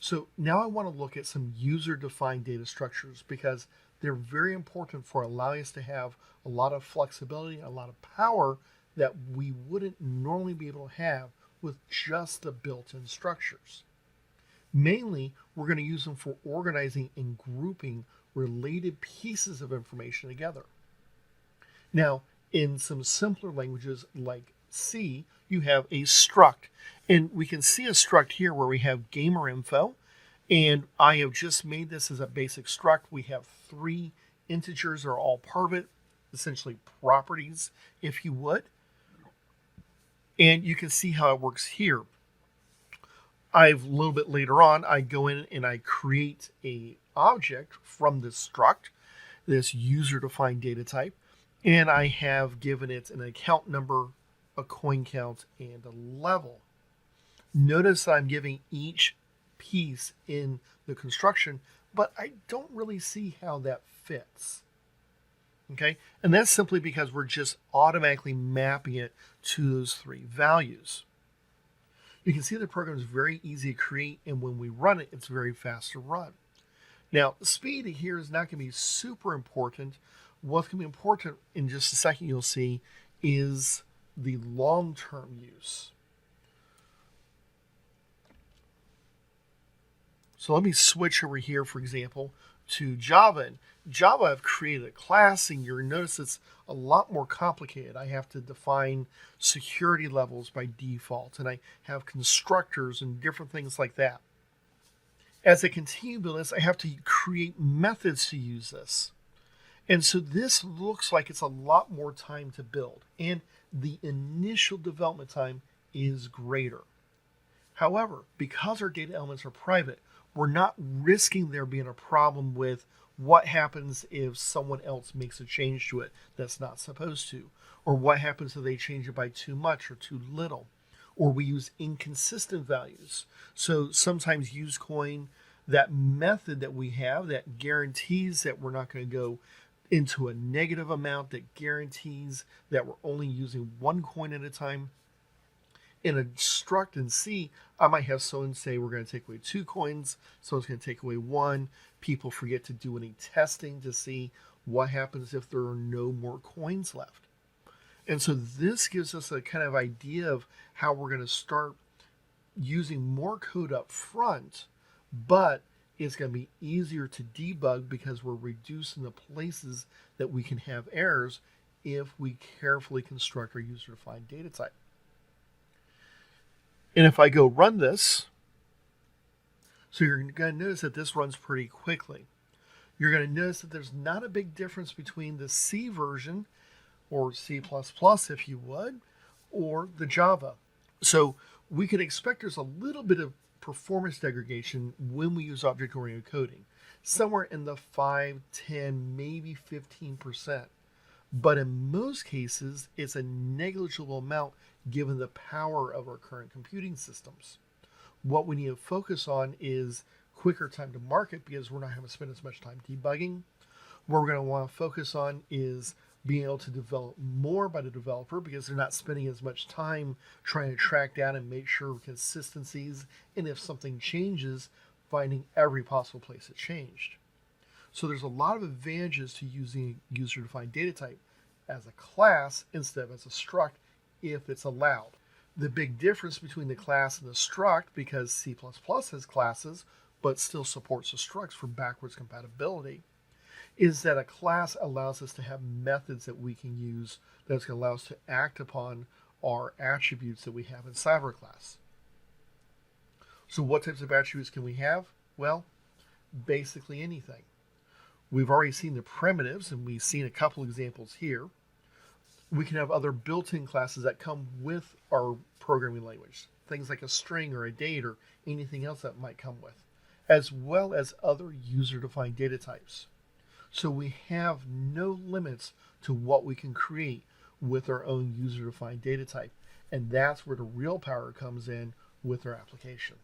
So now I want to look at some user-defined data structures because they're very important for allowing us to have a lot of flexibility and a lot of power that we wouldn't normally be able to have with just the built-in structures. Mainly, we're going to use them for organizing and grouping related pieces of information together. Now, in some simpler languages like C, you have a struct. And we can see a struct here where we have gamer info. And I have just made this as a basic struct. We have three integers that are all part of it, essentially properties, if you would. And you can see how it works here. A little bit later on, I go in and I create a object from this struct, this user-defined data type, and I have given it an account number, a coin count, and a level. Notice that I'm giving each piece in the construction, but I don't really see how that fits. Okay, and that's simply because we're just automatically mapping it to those three values. You can see the program is very easy to create, and when we run it, it's very fast to run. Now, speed here is not going to be super important. What's going to be important in just a second, you'll see, is the long-term use. So let me switch over here, for example, to Java. In Java, I've created a class, and you'll notice it's a lot more complicated. I have to define security levels by default, and I have constructors and different things like that. As I continue building this, I have to create methods to use this. And so this looks like it's a lot more time to build, and the initial development time is greater. However, because our data elements are private, we're not risking there being a problem with what happens if someone else makes a change to it that's not supposed to, or what happens if they change it by too much or too little, or we use inconsistent values. So sometimes use coin, that method that we have that guarantees that we're not going to go into a negative amount, that guarantees that we're only using one coin at a time. In a struct in C, I might have someone say we're going to take away 2 coins, someone's going to take away 1. People forget to do any testing to see what happens if there are no more coins left. And so this gives us a kind of idea of how we're going to start using more code up front, but it's going to be easier to debug because we're reducing the places that we can have errors if we carefully construct our user-defined data type. And if I go run this, so you're going to notice that this runs pretty quickly. You're going to notice that there's not a big difference between the C version, or C++ if you would, or the Java. So we can expect there's a little bit of performance degradation when we use object-oriented coding, somewhere in the 5, 10, maybe 15%. But in most cases, it's a negligible amount given the power of our current computing systems. What we need to focus on is quicker time to market because we're not having to spend as much time debugging. What we're going to want to focus on is being able to develop more by the developer because they're not spending as much time trying to track down and make sure consistencies, and if something changes, finding every possible place it changed. So there's a lot of advantages to using user-defined data type as a class instead of as a struct if it's allowed. The big difference between the class and the struct, because C++ has classes but still supports the structs for backwards compatibility, is that a class allows us to have methods that we can use that's going to allow us to act upon our attributes that we have inside of our class. So what types of attributes can we have? Well, basically anything. We've already seen the primitives, and we've seen a couple examples here. We can have other built-in classes that come with our programming language, things like a string or a date or anything else that might come with, as well as other user-defined data types. So we have no limits to what we can create with our own user-defined data type, and that's where the real power comes in with our application.